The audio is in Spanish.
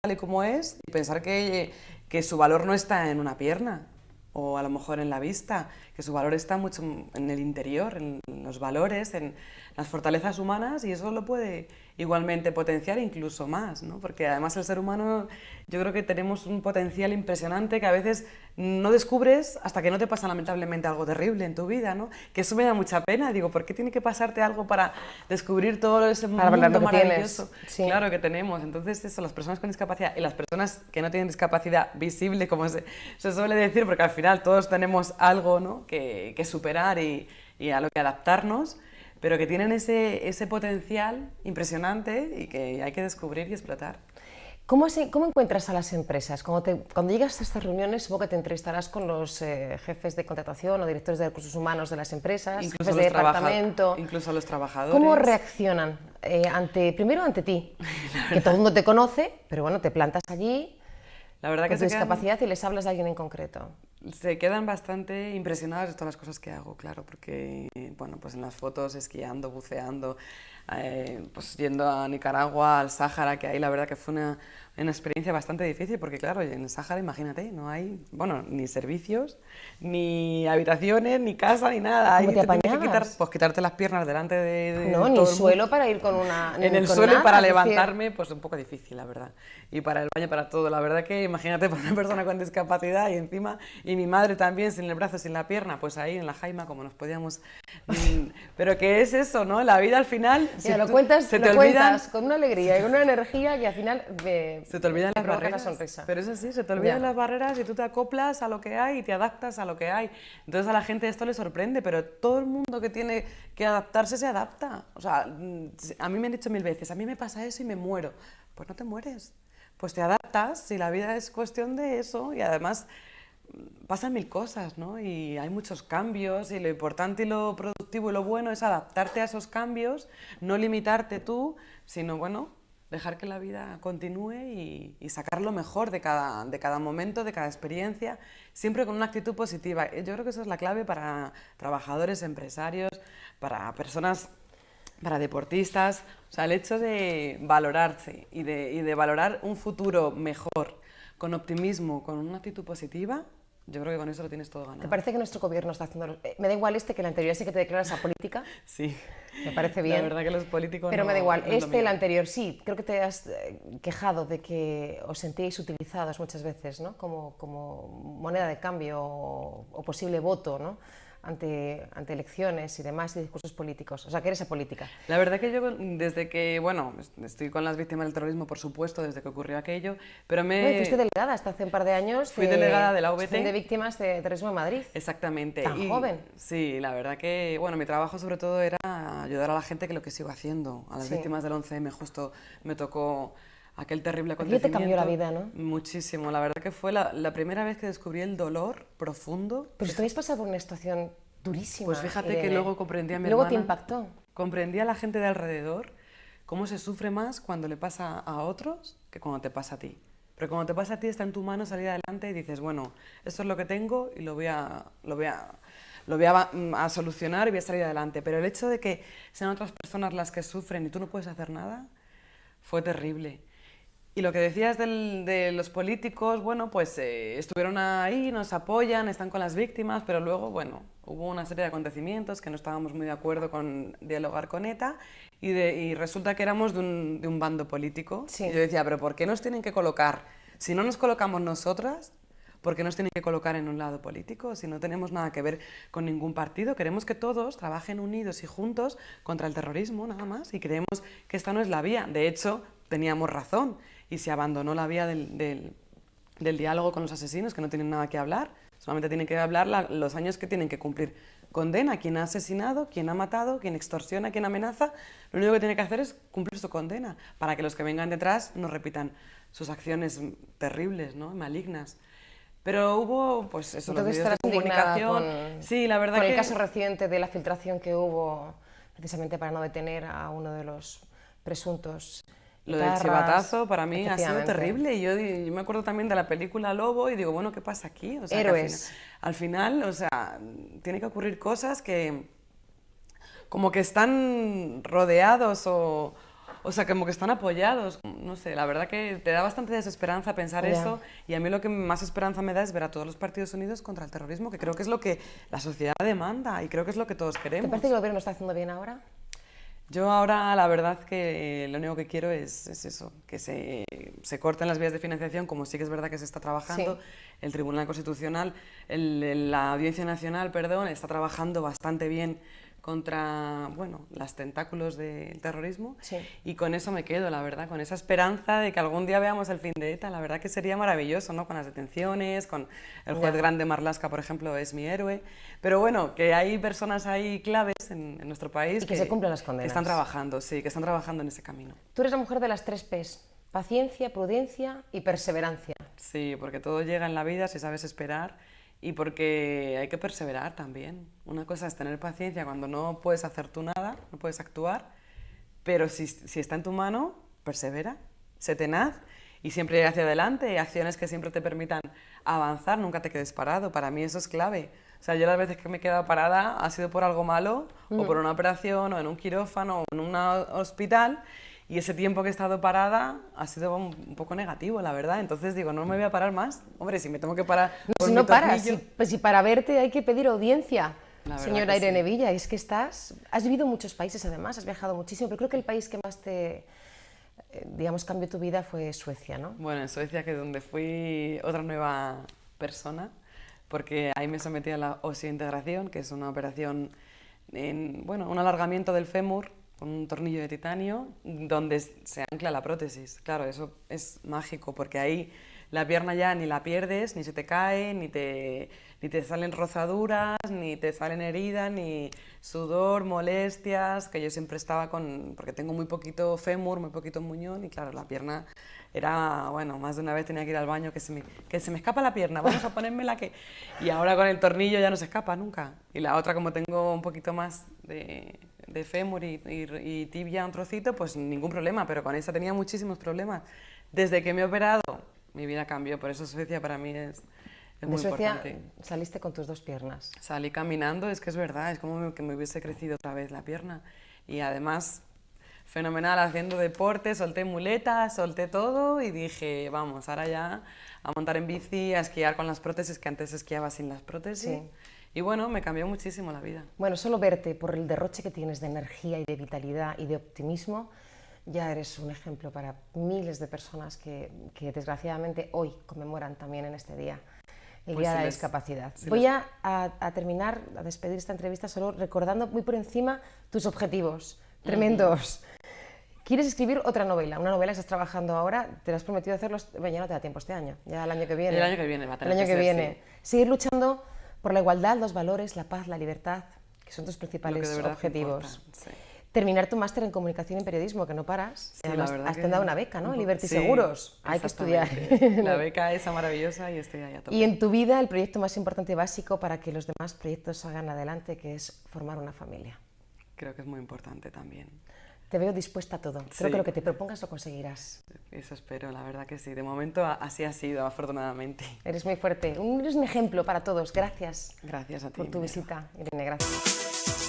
tal y como es y pensar que su valor no está en una pierna o a lo mejor en la vista, que su valor está mucho en el interior, en los valores, en las fortalezas humanas, y eso lo puede igualmente potenciar incluso más, ¿no? Porque además el ser humano, yo creo que tenemos un potencial impresionante que a veces no descubres hasta que no te pasa lamentablemente algo terrible en tu vida, ¿no? Que eso me da mucha pena, digo, ¿por qué tiene que pasarte algo para descubrir todo ese Para hablar mundo lo que maravilloso? tienes. Sí. Claro que tenemos. Entonces eso, las personas con discapacidad y las personas que no tienen discapacidad visible, como se suele decir, porque al final todos tenemos algo, ¿no?, que superar y a lo que adaptarnos, pero que tienen ese potencial impresionante y que hay que descubrir y explotar. ¿Cómo encuentras a las empresas? Cuando llegas a estas reuniones, supongo que te entrevistarás con los jefes de contratación o directores de recursos humanos de las empresas, Incluso jefes de departamento. incluso los trabajadores. ¿Cómo reaccionan? Primero ante ti, que todo el mundo te conoce, pero bueno, te plantas allí La verdad con que tu discapacidad y les hablas de alguien en concreto. se quedan bastante impresionadas de todas las cosas que hago, claro, porque bueno, pues en las fotos esquiando, buceando, pues yendo a Nicaragua, al Sáhara, que ahí la verdad que fue una experiencia bastante difícil, porque claro, en el Sáhara, imagínate, no hay, bueno, ni servicios, ni habitaciones, ni casa, ni nada. ¿Cómo Ahí te tienes que apañabas? pues quitarte las piernas delante de No, ni todo el mundo. suelo para ir con una... En el con suelo y nada, para es decir, levantarme, pues un poco difícil, la verdad. Y para el baño, para todo. La verdad que imagínate para una persona con discapacidad y encima, y mi madre también, sin el brazo, sin la pierna, pues ahí en la jaima, como nos podíamos... Pero que es eso, ¿no? La vida al final... mira, lo cuentas con una alegría y con una energía que al final se te olvidan las provoca barreras. la sonrisa. Pero es así, se te olvidan Ya. las barreras y tú te acoplas a lo que hay y te adaptas a lo que hay. Entonces a la gente esto le sorprende, pero todo el mundo que tiene que adaptarse se adapta. O sea, a mí me han dicho 1000 veces, a mí me pasa eso y me muero. Pues no te mueres, pues te adaptas y la vida es cuestión de eso y además pasan 1000 cosas, ¿no? Y hay muchos cambios y lo importante y lo productivo y lo bueno es adaptarte a esos cambios, no limitarte tú, sino, bueno, dejar que la vida continúe y sacar lo mejor de cada momento, de cada experiencia, siempre con una actitud positiva. Yo creo que eso es la clave para trabajadores, empresarios, para personas, para deportistas. O sea, el hecho de valorarse y de valorar un futuro mejor, con optimismo, con una actitud positiva, yo creo que con eso lo tienes todo ganado. ¿Te parece que nuestro gobierno está haciendo... me da igual que el anterior sí que te declaras apolítica? Sí. Me parece bien. La verdad que los políticos pero no, me da igual, no es lo mío. el anterior sí. Creo que te has quejado de que os sentíais utilizados muchas veces, ¿no? Como moneda de cambio o posible voto, ¿no?, ante elecciones y demás y discursos políticos. O sea, que eres apolítica. La verdad que yo, desde que, bueno, estoy con las víctimas del terrorismo, por supuesto, desde que ocurrió aquello, pero Fuiste delegada hasta hace un par de años. Fui delegada de la OVT. De víctimas de terrorismo en Madrid. Exactamente. Tan joven. Sí, la verdad que, bueno, mi trabajo sobre todo era ayudar a la gente, que lo que sigo haciendo. A las víctimas del 11M justo me tocó aquel terrible acontecimiento. Te cambió la vida, ¿no? Muchísimo. La verdad que fue la primera vez que descubrí el dolor profundo. Pero si habéis pasado por una situación durísima. Pues fíjate Irene, que luego comprendí a mi luego hermana. Te impactó. Comprendí a la gente de alrededor cómo se sufre más cuando le pasa a otros que cuando te pasa a ti. Pero cuando te pasa a ti está en tu mano salir adelante y dices, bueno, esto es lo que tengo y lo voy a solucionar y voy a salir adelante. Pero el hecho de que sean otras personas las que sufren y tú no puedes hacer nada, fue terrible. Y lo que decías de los políticos, bueno, pues estuvieron ahí, nos apoyan, están con las víctimas, pero luego, bueno, hubo una serie de acontecimientos que no estábamos muy de acuerdo con dialogar con ETA y resulta que éramos de un bando político. Sí. Y yo decía, pero ¿por qué nos tienen que colocar? Si no nos colocamos nosotras, ¿por qué nos tienen que colocar en un lado político? Si no tenemos nada que ver con ningún partido, queremos que todos trabajen unidos y juntos contra el terrorismo, nada más, y creemos que esta no es la vía. De hecho, teníamos razón. Y se abandonó la vía del diálogo con los asesinos, que no tienen nada que hablar, solamente tienen que hablar los años que tienen que cumplir. Condena a quien ha asesinado, quien ha matado, quien extorsiona, quien amenaza, lo único que tiene que hacer es cumplir su condena, para que los que vengan detrás no repitan sus acciones terribles, ¿no?, malignas. Pero hubo, pues eso, los medios de comunicación. Sí, la verdad con que... el caso reciente de la filtración que hubo, precisamente para no detener a uno de los presuntos... Lo del chivatazo para mí ha sido terrible y yo me acuerdo también de la película Lobo y digo, bueno, ¿qué pasa aquí? O sea, Héroes. Al final, o sea, tiene que ocurrir cosas que como que están rodeados o O sea, como que están apoyados. No sé, la verdad que te da bastante desesperanza pensar eso. Y a mí lo que más esperanza me da es ver a todos los partidos unidos contra el terrorismo, que creo que es lo que la sociedad demanda y creo que es lo que todos queremos. ¿Te parece que el gobierno está haciendo bien ahora? Yo ahora la verdad que lo único que quiero es eso, que se corten las vías de financiación, como sí que es verdad que se está trabajando. Sí. El Tribunal Constitucional, la Audiencia Nacional, perdón, está trabajando bastante bien contra, bueno, los tentáculos del terrorismo. Sí. Y con eso me quedo, la verdad, con esa esperanza de que algún día veamos el fin de ETA. La verdad que sería maravilloso, ¿no? Con las detenciones, con el juez grande Marlaska, por ejemplo, es mi héroe. Pero bueno, que hay personas ahí claves en nuestro país y que se cumplen las condenas. Que están trabajando, sí, que están trabajando en ese camino. Tú eres la mujer de las 3 P's, paciencia, prudencia y perseverancia. Sí, porque todo llega en la vida si sabes esperar. Y porque hay que perseverar también. Una cosa es tener paciencia cuando no puedes hacer tú nada, no puedes actuar, pero si está en tu mano, persevera, sé tenaz y siempre hacia adelante, acciones que siempre te permitan avanzar, nunca te quedes parado. Para mí eso es clave. O sea, yo las veces que me he quedado parada ha sido por algo malo, o por una operación, o en un quirófano, o en un hospital. Y ese tiempo que he estado parada ha sido un poco negativo, la verdad. Entonces digo, no me voy a parar más. Hombre, si me tengo que parar por si no paras, si para verte hay que pedir audiencia, señora Irene Villa. Es que has vivido en muchos países además, has viajado muchísimo, pero creo que el país que más digamos, cambió tu vida fue Suecia, ¿no? Bueno, en Suecia, que es donde fui otra nueva persona, porque ahí me sometí a la osiointegración, que es una operación, un alargamiento del fémur, con un tornillo de titanio donde se ancla la prótesis. Claro, eso es mágico porque ahí la pierna ya ni la pierdes, ni se te cae, ni te salen rozaduras, ni te salen heridas, ni sudor, molestias, que yo siempre estaba porque tengo muy poquito fémur, muy poquito muñón y claro, la pierna era, bueno, más de una vez tenía que ir al baño, que se me escapa la pierna, vamos a ponérmela que... Y ahora con el tornillo ya no se escapa nunca. Y la otra, como tengo un poquito más de fémur y tibia un trocito, pues ningún problema, pero con esa tenía muchísimos problemas. Desde que me he operado, mi vida cambió, por eso Suecia para mí es muy importante. De Suecia saliste con tus 2 piernas. Salí caminando, es que es verdad, es como que me hubiese crecido otra vez la pierna. Y además, fenomenal, haciendo deporte, solté muletas, solté todo y dije, vamos, ahora ya a montar en bici, a esquiar con las prótesis, que antes esquiaba sin las prótesis. Sí. Y bueno, me cambió muchísimo la vida. Bueno, solo verte por el derroche que tienes de energía y de vitalidad y de optimismo, ya eres un ejemplo para miles de personas que desgraciadamente hoy conmemoran también en este día, el Día de la Discapacidad. Voy a terminar, a despedir esta entrevista solo recordando muy por encima tus objetivos tremendos. ¿Quieres escribir otra novela? Una novela que estás trabajando ahora, te lo has prometido hacerlo, ya no te da tiempo este año, ya el año que viene. El año que viene va a tener el año que viene. Sí. Seguir luchando por la igualdad, los valores, la paz, la libertad, que son tus principales objetivos. Sí. Terminar tu máster en comunicación y periodismo, que no paras. Sí, además, has dado una beca, ¿no? Liberty Seguros. Hay que estudiar. La beca esa maravillosa y estoy ahí a tope. Y en tu vida el proyecto más importante y básico para que los demás proyectos salgan adelante, que es formar una familia. Creo que es muy importante también. Te veo dispuesta a todo. Creo que lo que te propongas lo conseguirás. Eso espero, la verdad que sí. De momento así ha sido, afortunadamente. Eres muy fuerte. Eres un ejemplo para todos. Gracias. Gracias a ti. Por tu visita, Irene. Gracias.